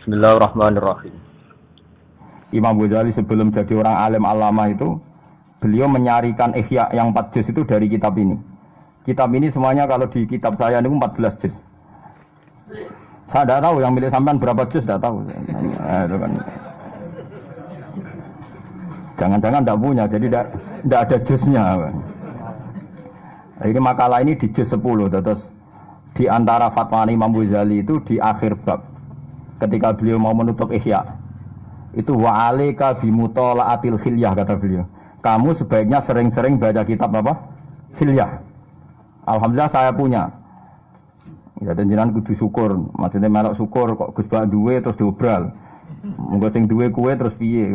Bismillahirrahmanirrahim. Imam Ghazali sebelum jadi orang alim alama itu, beliau menyarikan ihya yang 4 juz itu dari kitab ini. Kitab ini semuanya kalau di kitab saya ini 14 juz. Saya tidak tahu yang milik sampean berapa juz, tidak tahu. Itu kan. Jangan-jangan tidak punya, jadi tidak ada juznya. Ini makalah ini di juz 10, terus di antara fatwa Imam Ghazali itu di akhir bab. Ketika beliau mau menutup ihya, itu wa alaika bimutolaatil khilyah, kata beliau. Kamu sebaiknya sering-sering baca kitab apa? Khilyah. Alhamdulillah saya punya. Ya dan jenengan kudu syukur. Maksudnya melok syukur kok Gus Bak duwe terus diobral. Monggo sing duwe kuwe terus piye?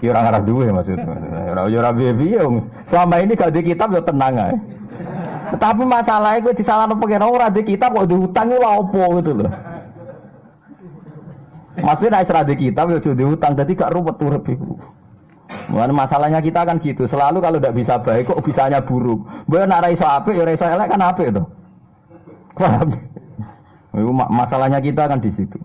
Ki ora ngarah duwe maksudnya. Ora piye. Selama ini gak di kitab ya tenang ae. Tetapi masalahnya kowe disalahno pengen ora di kitab kok diutang lho opo gitu loh. Maksudnya nek serade kitab ya jadi hutang, jadi gak ruwet urip iku. Masalahnya kita kan gitu, selalu kalau tidak bisa baik kok bisanya buruk. Mbok nek ora iso apik ya ora iso elek kan apik to. Paham? Itu masalahnya kita kan di situ.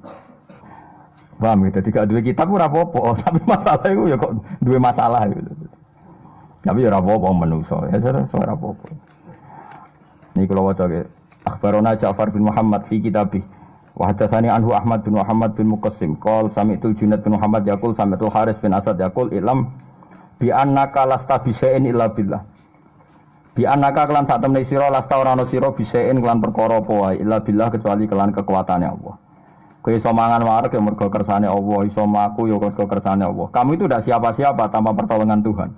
Paham ya? Jadi gak duwe kitab ora apa-apa, tapi masalah itu ya kok duwe masalah gitu. Tapi ya ora apa-apa menungso, ya ora apa-apa. Niki kula waca ke Akhbarona Ja'far bin Muhammad fi kitabih. Wa hadatsani anhu Ahmad bin Muhammad bin Muqassim qol sami'tu Junaid bin Muhammad yaqul sami'tu Haris bin Asad yaqul ilam bi annaka lasta bisain illa billah. Bi annaka kelan sak temne sira lasta ora ana sira bisain kelan perkara apa wae illa billah kecuali kelan kekuatane Allah. Kowe iso mangan wareg ya mergo kersane Allah, iso maku ya mergo kersane Allah. Kamu itu tidak siapa-siapa tanpa pertolongan Tuhan.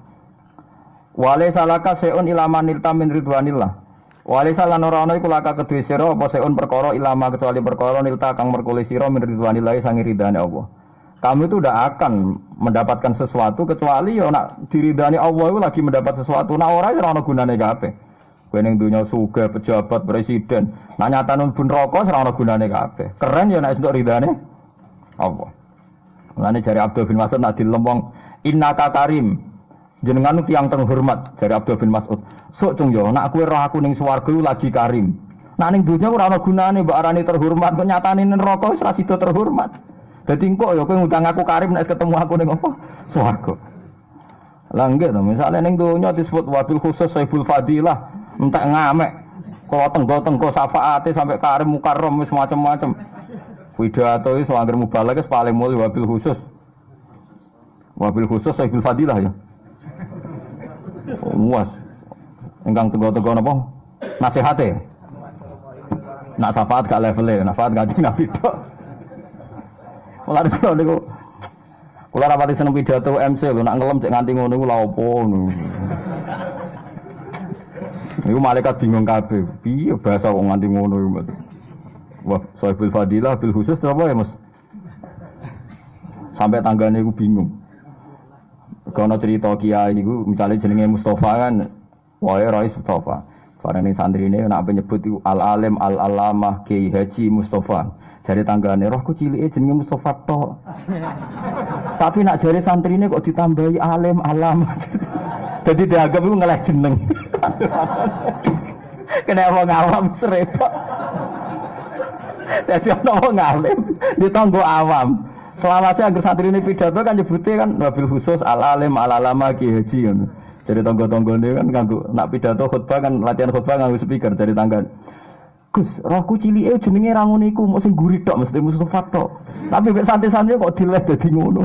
Wa laysa laka sayun illa man nilta min ridwanillah. Walisa lan ora ana iku laka kedue sira apa seun perkara ilama kecuali perkara nilta kang merkule sira min ridwanillahi sange ridane Allah. Kamu itu tidak akan mendapatkan sesuatu kecuali ya nak diridani Allah itu lagi mendapat sesuatu. Nak ora ora ana gunane kabeh. Kowe ning donya sugih pejabat presiden, nak nyatane bun neraka ora ana gunane kabeh. Keren ya nek entuk ridane Allah. Mulane jare Abdul bin Mas'ud nak dilempong innaka karim. Jenengan tiyang terhormat dari Abdul bin Mas'ud. Sok cung yo, nak kowe roh aku ning swarga lagi karim. Nak ning donya ora ana gunane mbok arani terhormat, kok nyatane ning neraka wis ra sida terhormat. Dadi engko yo kowe ngundang aku karim nek ketemu aku ning apa? Swarga. Lah nggih to, misale ning donya disebut wabil khusus saibul fadilah, entek ngamek. Kalau tenggo-tenggo syafaate sampai karim mukarram wis macam-macam. Pidato wis anggere mubalagh wis paling mulih wabil khusus. Wabil khusus saibul fadilah ya. Muas engkang tego-tego napa nasihate nak syafaat gak levele syafaat gak Nabi tok. Mulane kula niku kula rapati seneng pidato MC lho nak ngelem cek nganti ngono iku lha opo ngono. Niku malaikat bingung kabeh piye bahasa kok nganti ngono iku. Wah, Saibul Fadilah bil khusus apa ya Mas? Sampai tanggane iku bingung. Kono cerita kiai niku misale jenenge Mustafa kan wae Rais Mustafa. Bareng santrine nek nyebut iku al-alim al-alamah Kiai Haji Mustafa. Jare tanggane rohku cilike jenenge Mustafa tok. Tapi nak jare santrine kok ditambahi alim alamah. Dadi dianggap iku ngeleh jeneng. Kena wong awam repot. Dadi ana wong alim ditanggo awam. Selawase anggere santri ini pidato kan nyebute kan wabil khusus al-alim al-alama Ki Haji kan. Dari tangga-tanggane kan nganggo nak pidato khutbah kan latihan khutbah nganggo speaker dari tangga. Gus, rohku cilike jenenge ra ngono iku, mok sing guri tok mesti Mustafa tok. Tapi mek santri-santri kok dileh dadi ngono.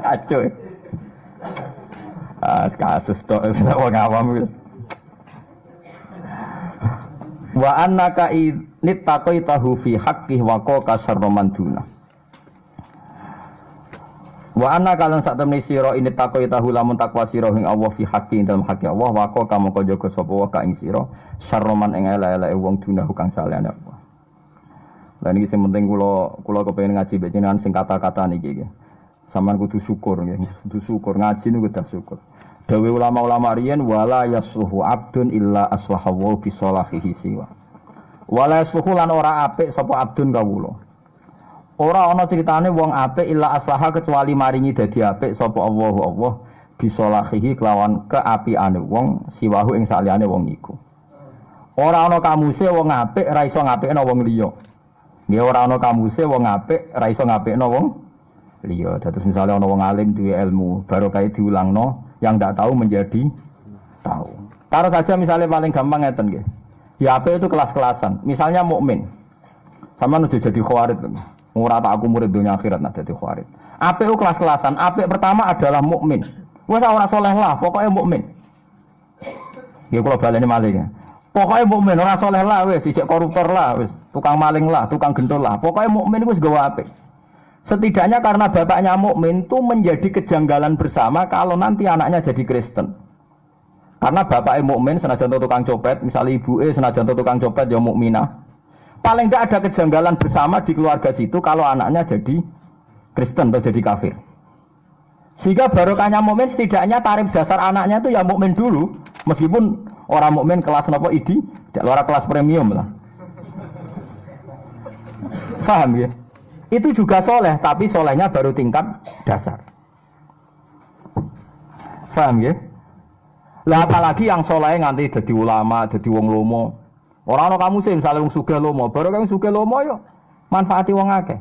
Kacau. Kasus tok wong awam wis. Wa annaka nittaqaitahu fi haqqi wa qaqa syarra duna. Wa anna kalan sak temne sira ini takoi tahu lamun takwa sira ing Allah fi haqqi dalam haqqi Allah wa ko kamu jaga sapa wa ka ing sira syarroman ing elek-eleke wong dunahu kang salehane Allah. Lah niki sing penting kula kepengin ngaji mbek jenengan sing kata-kata niki nggih. Sampeyan kudu syukur nggih, kudu syukur ngaji niku kudu syukur. Dawe ulama-ulama riyen wala yasluhu abdun illa aslahahu bi salahihi siwa. Wala yasluhu lan ora apik sapa abdun kawula. Ora ana critane wong apik illa aslaha kecuali maringi dadi apik sapa Allah bisolahihi kelawan keapiane wong siwahu ing saliyane wong iku. Ora ana kamuse wong apik ra iso ngapikno wong liya. Dia ora ana kamuse wong apik ra iso ngapikno wong liya. Terus misalnya ana wong alim duwe ilmu, barokah diulangno, yang ndak tahu menjadi tahu. Taruh saja misalnya paling gampang ngeten nggih. Ya apik itu kelas-kelasan. Misalnya mukmin. Sama nuju jadi khawarid. Ora tak aku murid dunia akhirat nak dadi khawarid. Apik itu kelas-kelasan. Apik pertama adalah mukmin. Wes ora saleh lah, pokoknya mukmin. Ya kula baleni malih ya. Pokoknya mukmin ora saleh lah wis, ijek koruptor lah wis, tukang maling lah, tukang gendol lah. Pokoknya mukmin wis gawe apik. Setidaknya karena bapaknya mukmin itu menjadi kejanggalan bersama kalau nanti anaknya jadi Kristen. Karena bapaknya mukmin senajan tukang copet, misalnya ibuke senajan tukang copet ya mukminah. Paling tidak ada kejanggalan bersama di keluarga situ kalau anaknya jadi Kristen atau jadi kafir. Sehingga barokahnya mukmin setidaknya tarif dasar anaknya itu ya mukmin dulu, meskipun orang mukmin kelas nopo idi, luar kelas premium lah. Paham ya? Itu juga soleh, tapi solehnya baru tingkat dasar. Paham ya? Lah apalagi yang soleh nganti jadi ulama, jadi wong lomo. Orang kamu sih misalnya wong sugih lomo, baru kamu sugih lomo yo manfaati wong akeh.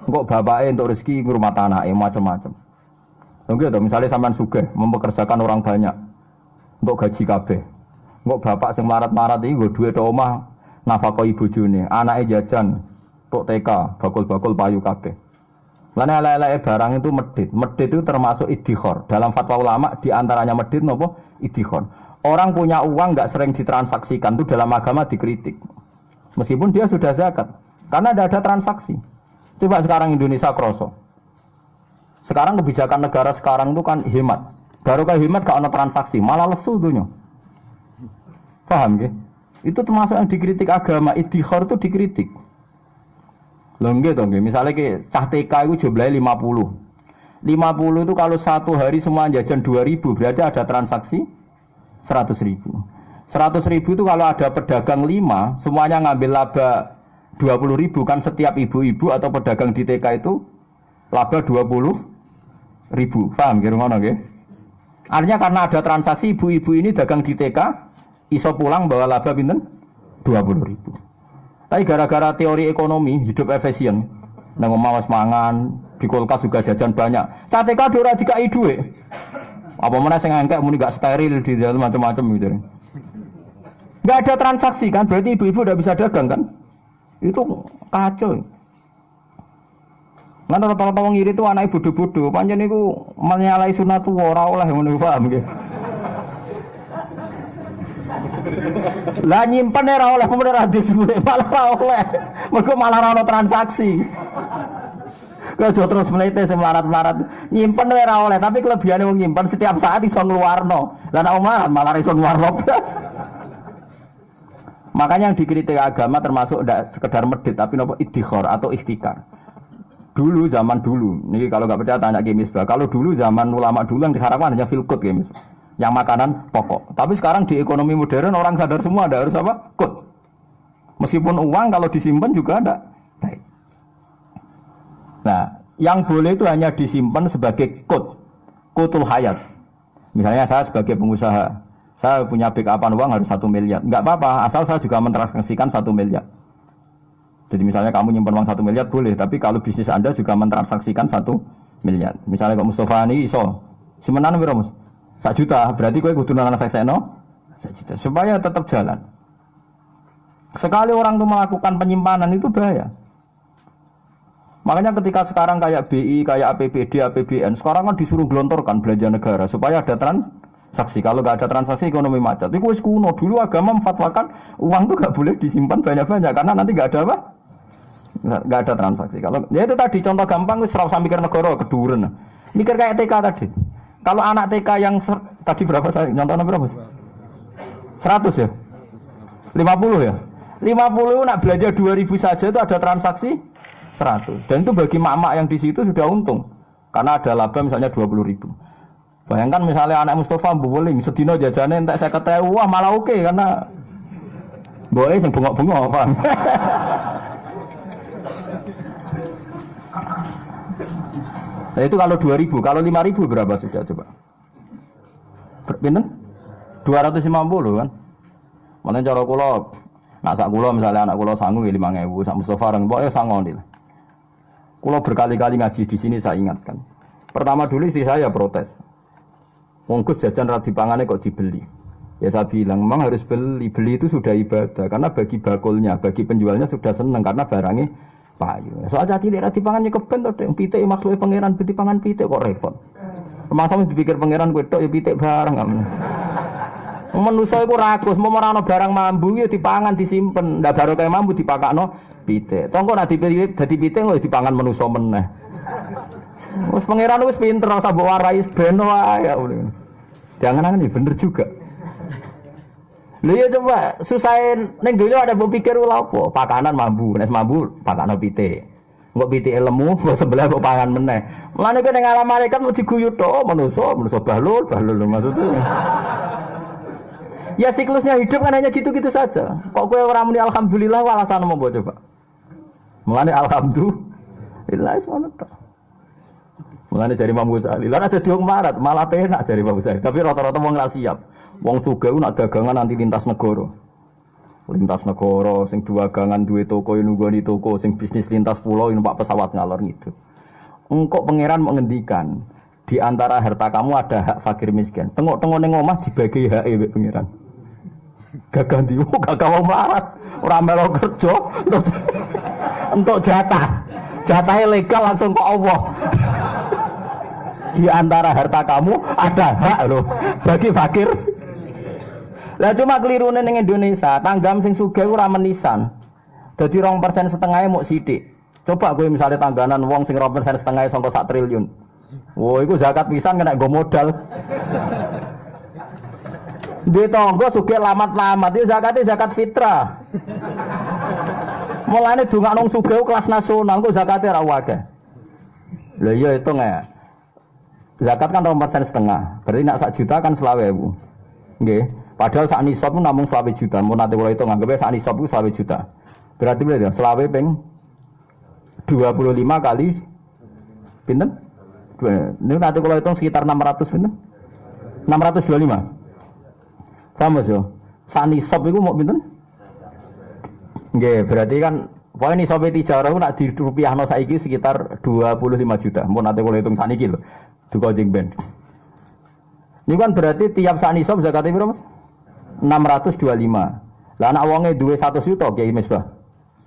Kok bapaknya untuk rezeki ngurmat anaknya macam-macam. Oke, misalnya sampean sugih mempekerjakan orang banyak untuk gaji kabeh. Kok bapak sing marat-marat iki nggo dhuwit tok omah nafkahi bojone, anake jajan tok TK, bakul-bakul payu kabeh. Lan elek-eleke barang itu medhit. Medhit itu termasuk iddikhar. Dalam fatwa ulama di antaranya medhit napa? Iddikhar. Orang punya uang enggak sering ditransaksikan itu dalam agama dikritik. Meskipun dia sudah zakat. Karena tidak ada transaksi. Coba sekarang Indonesia kroso. Sekarang kebijakan negara sekarang itu kan hemat. Baru kan hemat gak ada transaksi, malah lesu dunya. Paham ya? Itu termasuk yang dikritik agama, iddikhar itu dikritik. Lho nggih to nggih, misale ki cah TK itu jumlahe 50. 50 itu kalau satu hari semua jajan 2.000 berarti ada transaksi 100.000. 100.000 itu kalau ada pedagang 5, semuanya ngambil laba 20.000 kan setiap ibu-ibu atau pedagang di TK itu laba 20.000. Paham kira ngono nggih? Artinya karena ada transaksi ibu-ibu ini dagang di TK iso pulang bawa laba pinten? 20.000. Tapi gara-gara teori ekonomi hidup efisien, nang omah wis mangan, di kulkas juga jajan banyak. Cah TK ora dikai dhuwit. Apa meneh sing engkek muni gak steril di dalam macam-macam gitu. Enggak ada transaksi kan, berarti ibu-ibu udah bisa dagang kan? Itu kacau. Mana rata-rata wong iri itu anak bodoh-bodoh, pancen niku menyalahi sunat ora oleh ngono paham nggih. Lah nyimpen ora oleh pemen ra dhuwit, malah ora oleh. Mergo malah ora ono transaksi. Kok terus mlete sing melarat-melarat. Nyimpen ora oleh, tapi kelebihane wong nyimpen setiap saat iso ngluwarno. Lah nek omah malah iso ngluwarno blas. Makanya yang dikritik agama termasuk tidak sekedar medit tapi nopo iddikhar atau ikhtikar. Dulu zaman dulu, ini kalau nggak percaya tanya Ki Misbah. Kalau dulu zaman ulama dulu yang diharapkan hanya feel good Ki Misbah, yang makanan pokok. Tapi sekarang di ekonomi modern orang sadar semua ada harus apa? Good. Meskipun uang kalau disimpan juga ada baik. Nah, yang boleh itu hanya disimpan sebagai qutul hayat. Misalnya saya sebagai pengusaha, saya punya backupan uang harus 1 miliar. Enggak apa-apa, asal saya juga mentransaksikan 1 miliar. Jadi misalnya kamu nyimpan uang 1 miliar boleh, tapi kalau bisnis Anda juga mentransaksikan 1 miliar. Misalnya kok Mustafa ini iso, semenan piro Mus? 1 juta, berarti kowe kudu transaksekno 1 juta supaya tetap jalan. Sekali orang itu melakukan penyimpanan itu bahaya. Makanya ketika sekarang kayak BI, kayak APBD, APBN, sekarang kan disuruh gelontorkan belanja negara supaya ada transaksi. Kalau nggak ada transaksi ekonomi macet. Itu wis kuno. Dulu agama memfatwakan uang itu nggak boleh disimpan banyak-banyak karena nanti nggak ada apa? Nggak ada transaksi. Kalau ya itu tadi contoh gampang, wis ora usah mikir negara keduren. Mikir kayak TK tadi. Kalau anak TK yang tadi berapa saya contohnya berapa? 100 ya? 50 ya? 50 nak belanja 2.000 saja itu ada transaksi 100. Dan itu bagi mak-mak yang di situ sudah untung. Karena ada laba misalnya 20.000. Bayangkan misalnya anak Mustafa mbuling sedina jajane entek 50.000, wah malah oke karena boe sing bengok-bengok, paham. Nah, itu kalau 2.000, kalau 5.000 berapa sudah coba? Pinten? 250 kan? Mana cara kula Nah sak kula misalnya anak kula sangu 5.000, sak Mustofa orang pokoke sangon lah. Kula berkali-kali ngaji di sini saya ingatkan. Pertama dulu istri saya protes. Wong Gus jajan ra dipangane kok dibeli. Ya saya bilang memang harus beli. Beli itu sudah ibadah karena bagi bakulnya, bagi penjualnya sudah seneng karena barangnya payu. Soal cilik ra dipangan keben to, pitik maksude pangeran dipangan pitik kok repot. Masa wis dipikir pangeran kowe tok ya pitik barang kan. Manusa iku rakus, mau ora ana barang mambu ya dipangan disimpen. Ndak baru kaya mambu dipakakno pitik. Tongko nek dipikir dadi pitik kok dipangan manusa meneh. Wes pangeran wis pinter ora mbok warai ben wae ya. Jangan-jangan ini bener juga. Lha ya coba susahin ning donya ada mbok pikir lha apa? Pakanan mambu, nek mambu pakakno pitik. Engko pitike lemu, mbok sebelah mbok pangan meneh. Mulane kowe ning alam malaikat mau diguyut tok manusa bahlul maksudnya. Ya siklusnya hidup kan hanya gitu-gitu saja. Kok kowe ora muni alhamdulillah alasan apa coba? Mulane alhamdulillah ngono tok. Mulane jari Imam Ghazali, lan ada diung marat, malah penak jari Imam Ghazali. Tapi rata-rata wong ora siap. Wong sugih nak dagangan nanti lintas negara. Lintas negara sing dagangan duwe toko nunggoni toko, sing bisnis lintas pulau numpak pesawat ngalor gitu. Engkok pangeran mengendikan di antara harta kamu ada hak fakir miskin. Tengok-tengok ning omah dibagi hak mbek pangeran. Gagah ndiwo gagah wong melarat, ora melo kerja untuk jatah. Jatahnya legal langsung ke Allah. Di antara harta kamu ada hak loh bagi fakir. Lah cuma kelirune ning Indonesia, tanggam sing sugih ora menisan. Dadi 2,5% muk sithik. Coba kowe misale tangganan wong sing 2,5% sampai 1 triliun. Wah, iku zakat pisan kena nggo modal. Di tonggo sugih lamat-lamat iki zakate zakat fitrah. Mulane dongakno sugih kelas nasional kok zakate ora akeh. Lha iya hitung ya. Zakat kan 2,5%. Berarti nak 1 juta kan 20.000. Nggih. Padahal sak nisab pun namung 20 juta. Mun nate kula hitung anggape sak nisab ku 20 juta. Berarti berapa? 20 ping 25 kali pinten? Ini nanti kalau hitung sekitar 600 pinten? 625. Paham Mas yo? Sak nisab iku mau pinten? Nggih, berarti kan pokoke nisab tijarah nak dirupiahno saiki sekitar 25 juta. Mun nanti kalau hitung saniki lho. Duka jeng ben. Ini kan berarti tiap sak nisab zakate piro Mas? 625. Lah anak wonge duwe 100 juta Kiai Misbah.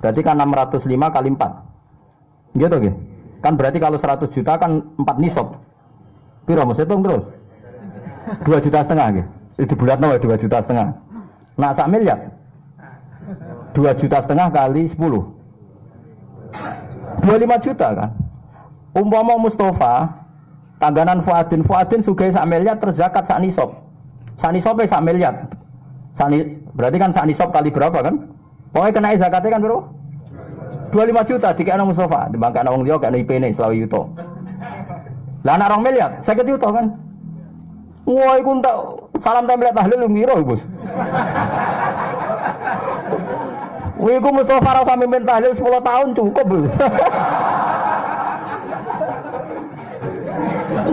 Berarti kan 605 kali 4. Gitu nggih. Kan berarti kalau 100 juta kan 4 nisab. Piro Mas hitung terus? 2,5 juta nggih. Itu bulatno 2,5 juta. Nah, sak miliar. 2,5 juta kali 10. 25 juta kan. Umpama Mustafa tangganan Fuadin sugih sak miliar terzakat sak nisab. Sak nisabe sak miliar. Berarti kan sak nisab kali berapa kan? Pokoknya kena zakatnya kan berapa? 25 juta dikekno Mustafa, dibangkakno wong liya kekno IP-ne 20 juta. Lah anak 2 miliar, 50 juta kan. Wah, iku entek salam tempel tahlil ngira, Bos. Wih, iku Mustafa ora sampe mimpin tahlil 10 tahun cukup.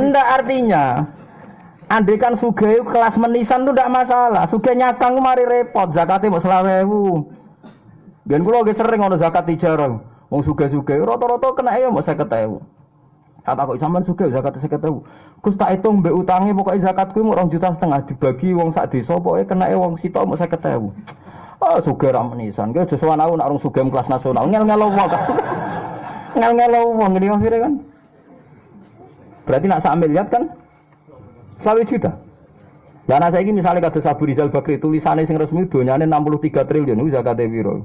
Ndak artinya andekan sugih kelas menisan itu ndak masalah. Sugih nyakang mari repot, zakate mbok 20.000. Biyen kula ge sering ono zakat tijarah. Wong sugih-sugih rata-rata kena ya mbok 50.000. Kata kok sampean sugih zakat 50.000. Gus tak hitung mbek utange pokoke zakat kuwi mung 2,5 juta dibagi wong sak desa pokoke kenake wong sitok mbok 50.000. Ah sugih ra menisan. Ki aja sowan aku nek urung sugih kelas nasional ngel-ngelo wong. Ngel-ngelo wong ngene akhire kan. Berarti nak sak miliar kan 20 juta. Lah ana saiki misale kados Abu Rizal Bakri tulisane sing resmi donyane 63 triliun iku zakate piro?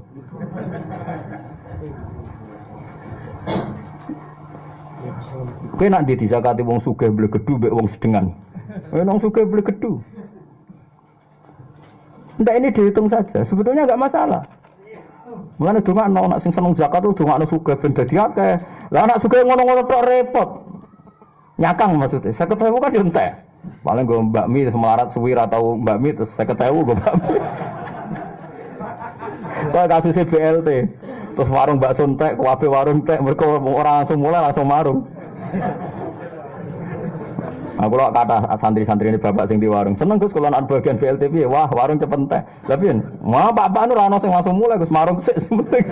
Kowe nak ndi zakate wong sugih blegedu mbek wong sedengan. Wong sugih blegedu. Ndak ini dihitung saja, sebetulnya enggak masalah. Mulane dongakno nak sing seneng zakat tuh dongakno sugih ben dadi akeh. Lah nak sugih ngono-ngono tok repot. Nyakang maksudnya, 50.000 kan yo entek. Paling gue bakmi semelarat suwir atau bakmi terus 50.000 gue bakmi. Kalau kasusnya BLT, terus warung bakso entek, kuabe warung entek, mereka orang langsung mulai langsung marung. Aku lho kata santri-santri ini bapak sing di warung. Seneng Gus kalau nak bagian VLTP, wah warung cepet teh. Tapi mau bapak nu ora ono sing langsung mulai Gus marung sik sing penting.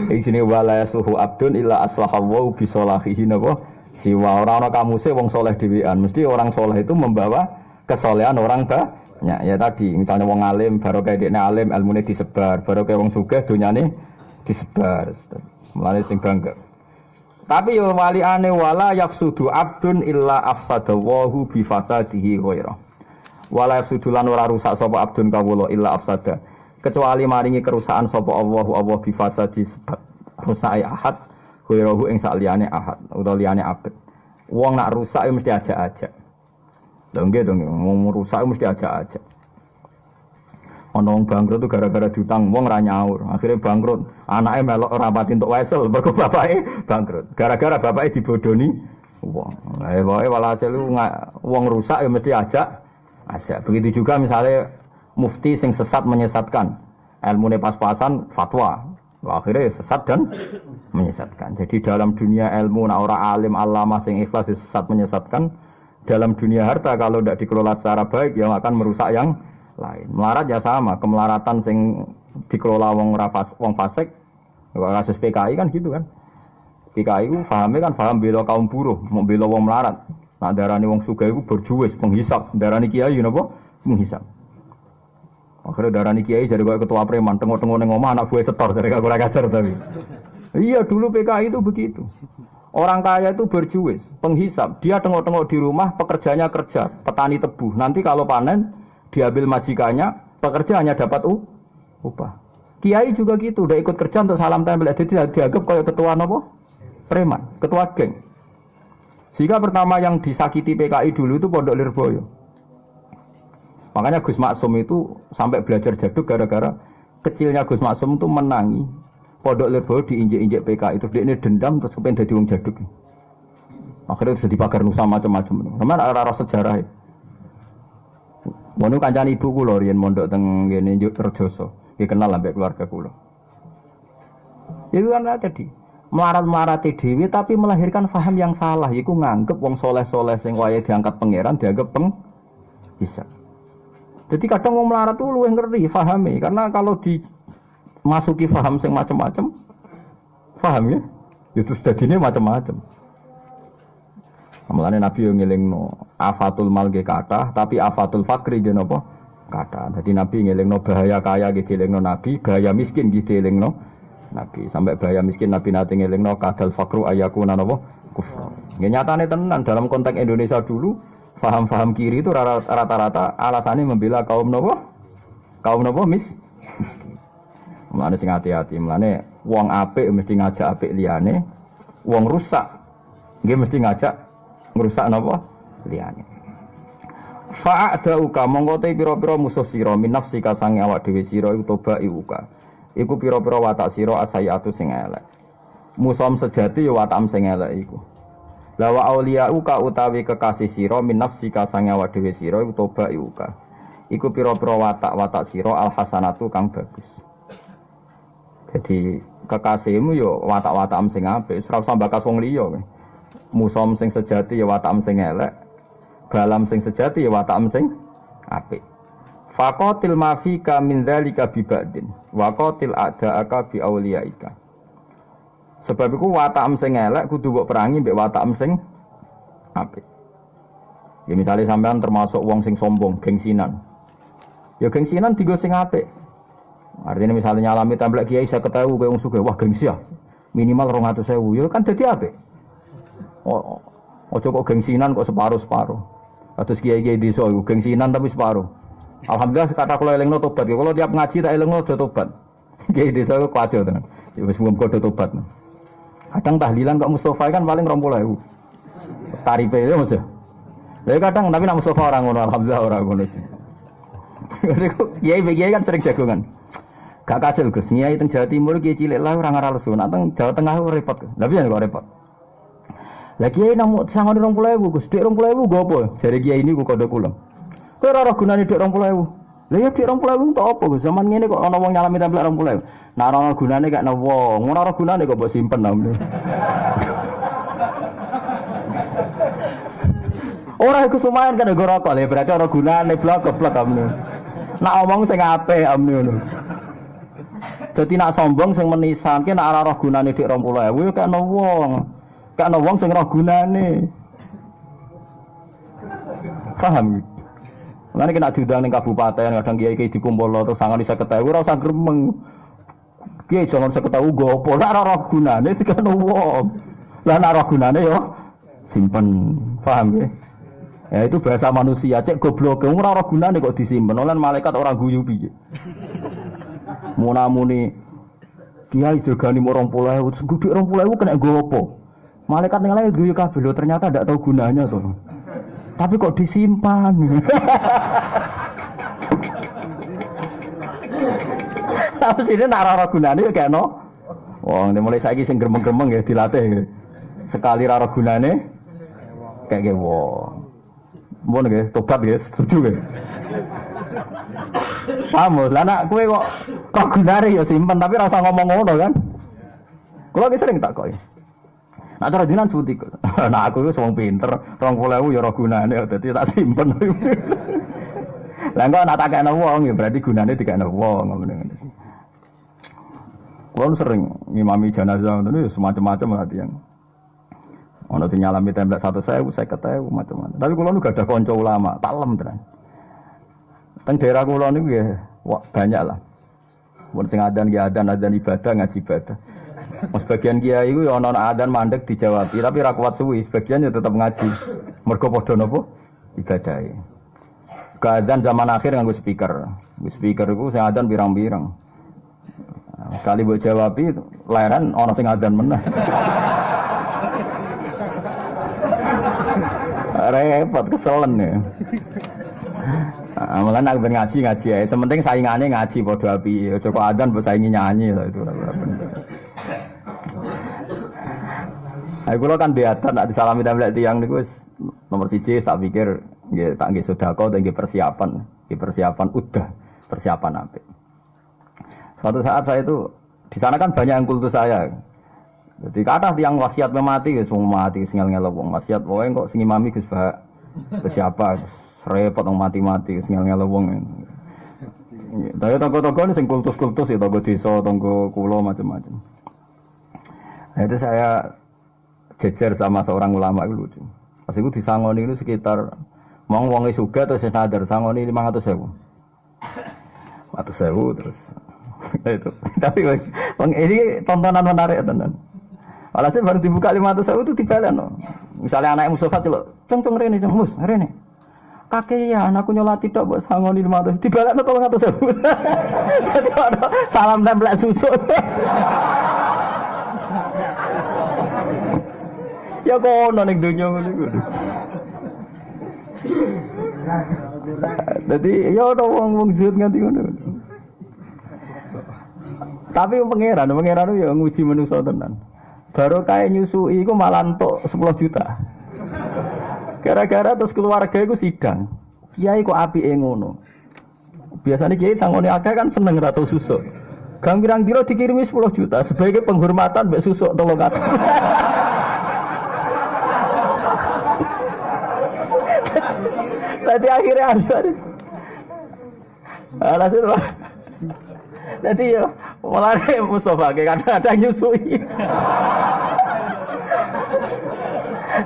Iki sini wala suhu abdun illa aslahawu bi salahihi napa siwa ora ana kamuse wong saleh dhewean. Mesti orang saleh itu membawa kesolehan orang banyak. Ya tadi misalnya wong alim barokah dekne alim ilmune disebar, barokah wong sugih donyane disebar. Mulane sing bangga. Tapi yo waliane wala yafsudu abdun illa afsadahu bi fasadihi ghaira. Wala yafsudu lan ora rusak sapa abdun kawula illa afsada. Kecuali maringi kerusakan sapa Allah bi fasadi sebab rusak ahad ghairahu ing sak liyane ahad utawa liyane abad. Wong nak rusak mesti ajak-ajak. Lha nggih to wong rusak mesti ajak-ajak. Ana wong bangkrut itu gara-gara diutang wong ra nyaur. Akhire bangkrut, anake melok ora pati entuk wesel mergo bapake bangkrut. Gara-gara bapake dibodoni wong. Lah pokoke walhasil wong rusak ya mesti ajak. Begitu juga misalnya mufti sing sesat menyesatkan. Ilmune pas-pasan fatwa. Akhirnya sesat dan menyesatkan. Jadi dalam dunia ilmu nak ora alim alama sing ikhlas sesat menyesatkan. Dalam dunia harta kalau tidak dikelola secara baik yang akan merusak yang lain. Melarat ya sama, kemelaratan sing dikelola wong fasik. Kasus PKI kan gitu kan. PKI itu pahame kan paham bela kaum buruh, mau bela wong melarat. Nak darani wong sugih iku berjuwis, penghisap. Darani kiai napa? Penghisap. Akhirnya darani kiai jadi kayak ketua preman, tengok-tengok ning omah anak buah setor dari kagak ajar tapi. Iya dulu PKI itu begitu. Orang kaya itu berjuwis, penghisap. Dia tengok-tengok di rumah, pekerjanya kerja, petani tebu. Nanti kalau panen diambil majikannya, pekerja hanya dapat upah. Kiai juga gitu, udah ikut kerja untuk salam tempel, jadi dianggap kayak ketua apa? Preman, ketua geng. Sehingga pertama yang disakiti PKI dulu itu Pondok Lirboyo. Makanya Gus Maksum itu sampai belajar jaduk gara-gara kecilnya Gus Maksum itu menangi Pondok Lirboyo diinjek-injek PKI, terus dia ini dendam terus kepengen jadi wong jaduk. Akhirnya sudah dipagar nusa macam-macam. Memang arah sejarah. Mono kancane ibu kula riyen mondok teng ngene Rejoso. Nggih kenal ambek keluarga kula. Itu kan tadi melarat-melarat dhewe tapi melahirkan faham yang salah iku nganggep wong soleh-soleh sing wayahe diangkat pangeran dianggap bisa. Jadi kadang wong melarat tuh luwih ngeri fahame karena kalau dimasuki faham sing macam-macam faham ya itu dadine macam-macam. Mulane Nabi yo ngelingno afatul mal ge kathah tapi afatul fakri ge napa kathah. Dadi Nabi ngelingno bahaya kaya ge dilingno Nabi, bahaya miskin ge dilingno Nabi. Sampai bahaya miskin Nabi nate ngelingno kadal fakru ayakuna napa kufur. Nggih nyatane tenan dalam konteks Indonesia dulu faham-faham kiri itu rata-rata alasannya membela kaum napa? Kaum napa miskin. Mulane sing hati-hati, mulane wong apik mesti ngajak apik liyane, wong rusak nggih mesti ngajak ngrusak napa liyane. Fa'adauka mongko te pira-pira musuh sira min nafsika sange awak dhewe sira iku toba iuka. Iku pira-pira watak sira asayatu sing elek. Musom sejati ya watak sing elek iku. La wa auliyauka utawi kekasih sira min nafsika sange awak dhewe sira iku toba iuka. Iku pira-pira watak-watak sira alhasanatu kang bagus. Jadi kekasihmu ya watak-watak sing apik, ora usah bakas wong liya. Musom sing sejati ya watak sing elek, balam sing sejati ya watak sing apik. Faqatil mafika min dzalika bi ba'din wa qatil a'da'aka bi auliyaika. Sebab iku watak sing elek kudu mbok perangi mbek watak sing apik. Ya misale sampean termasuk wong sing sombong, gengsinan. Ya gengsinan digo sing apik. Artinya misalnya nyalami templek kiai 50.000 kowe wong sugih, wah gengsi ya. Minimal 200.000 ya kan dadi apik. Oh, ojo kok gengsinan kok separuh-separuh. Kados kiai-kiai desa iku gengsinan tapi separuh. Alhamdulillah kata kula elingno tobat. Kalau tiap ngaji tak elingno do tobat. Kiai desa iku kacau tenan. Ya wis muga-muga do tobat. Kadang tahlilan kok Mustofa kan paling 20.000. Tarife ya Mas. Lha kadang tapi nak Mustofa ora ngono, alhamdulillah ora ngono. Kiai kan sering jagongan. Gak kasil Gus, kiai teng Jawa Timur kiai cilik lah ora ngara lesu. Nak teng Jawa Tengah repot. Lah piye kok repot? Lah kiai namung sangone 20.000 Gus, dik 20.000 go apa? Jare kiai niku kodho kula. Kowe ora gunane dik 20.000. Lah ya dik 20.000 entuk apa Gus? Zaman ngene kok ana wong nyalami templek 20.000. Nah ora gunane gak ana wong, ora gunane kok mbok simpen. Ora iku lumayan kan nggo rokok lho berarti ora gunane blok goblok amne. Nak omong sing apik amne ngono. Dadi nak sombong sing menisake nak ora roh gunane dik 20.000 ya kena wong. Kena wong sing roh gunane. Paham? Lan iki nak diundang ning kabupaten kadang kiai-kiai dikumpulno terus sangoni 50.000 ora usah gremeng. Kiai jangan 50.000 go apa ora roh gunane dikene wong. Lah nak roh gunane yo simpen. Paham ya? Ya itu bahasa manusia, cek goblok, ora ora gunane kok disimpen. Lan malaikat ora guyu piye. Munamuni kiai jogani 20.000, terus guduk 20.000 kena nggo apa? Malaikat ning lae guyu kabeh lho, ternyata ndak tahu gunanya tuh. Tapi kok disimpan. Tapi sini nak ora gunane ya kena. Wong mulai saiki sing gremeng-gremeng ya dilatih. Sekali ora gunane kayak wong. Mun nggih, tobat nggih, setuju nggih. Paham, lah nak kowe kok gunane ya simpen tapi ora usah ngomong ngono kan. Kulo ki sering takoki. Nak cara dinan suti kok. Nah aku wis wong pinter, 20.000 ya ora gunane dadi tak simpen. Lah kok nak takekno wong ya berarti gunane dikekno wong ngene. Kulo sering ngimami jenazah ngono ya semacam-macam latihan. Ono sing nyalami template 100.000, 50.000 macam-macam. Tapi kula nu gak ada kanca ulama, taklem tenan. Teng daerah kula niku ya banyak lah. Mun sing adzan ki adzan ibadah ngaji ibadah. Mas bagian kiai iku ya ana adzan mandek dijawab, tapi ra kuat suwi, sebagian ya tetep ngaji. Mergo padha napa? Ibadahe. Adzan zaman akhir nganggo speaker. Speaker iku sing adzan pirang-pirang. Sekali mbok jawabi leren ana sing adzan meneh. Repot keselen ya. Amalan nak ngaji ya. Sementing saingane ngaji padha api. Aja kok adzan mbok saingi nyanyi lho itu ora penting. Aku kan diadat nak disalami template tiyang niku wis nomor 1 tak pikir nggih tak nggih sedekah tak nggih persiapan udah persiapan apik. Suatu saat saya itu di sana kan banyak yang kultus saya. Jadi kathah tiyang wasiat memati wis mati ngel-ngel wong wasiat wae kok sing imami Gus Ba. Siapa repot wong mati-mati ngel-ngel wong. Tapi tonggo-tonggo sing kultus-kultus ya tonggo desa, tonggo kula macam-macam. Nah, itu saya jejer sama seorang ulama itu lucu. Pas itu disangoni itu sekitar wong-wonge sugih terus sadar sangoni 500.000. 100.000 terus itu. Tapi ini tontonan menarik tenan. Walhasil baru dibuka 500.000 itu dibalen. Misalnya anak Mustafa celuk, "Cong rene, Cong Mus, rene." Kakean aku nyolati tok mbok sangoni 500. Dibalen 300.000. Dadi ono salam template susu. Ya kono ning donya ngono iku. Dadi ya ono wong zuhud nganti ngono. Tapi pangeran ya nguji manusa tenan. Baru kayak nyusui iku malah entuk 10 juta. Gara-gara terus keluarga iku sidang. Kiai kok apike ngono. Biasanya kiai sangone akeh kan seneng ra tau susuk. Gang pirang-pira dikirimi 10 juta sebagai penghormatan mbek susuk 300. Tadi akhirnya ada. Alhasil jadi ya mulai Mustafa kadang-kadang nyusui.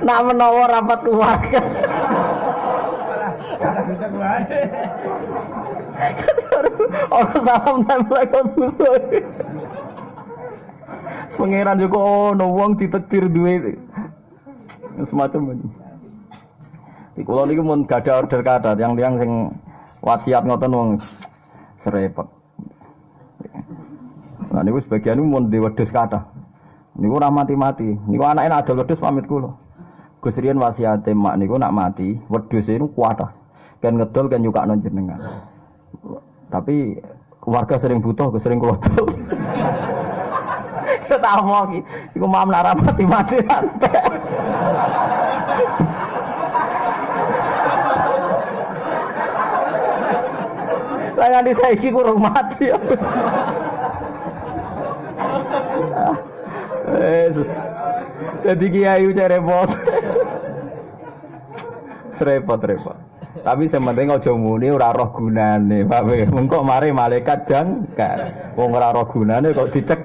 Nak menawa rapat keluarga. Orang salam tempel kok susu. Pangeran juga ono wong ditektir duwe semacam ini. Di kula niku mun gadah order kathah tiyang-tiyang sing wasiat ngoten wong serepot. Nah niku sebagian niku mun di wedhus kathah. Niku ora mati-mati. Niku anake nek ada wedhus pamit kula. Gus riyen wasiate mak niku nak mati, wedhus niku kuatah. Kan ngedol kan nyukakno jenengan. Tapi keluarga sering butuh, sering kula dol. Ketamo iki. Iku mam nak ra mati-mati antek. Lah di saiki kurang mati. Yesus. Jadi kiai udah repot. repot-repot. Tapi sementing aja muni ora roh gunane, Pak. Mengko mari malaikat jangkar. Wong ora roh gunane kok dicek.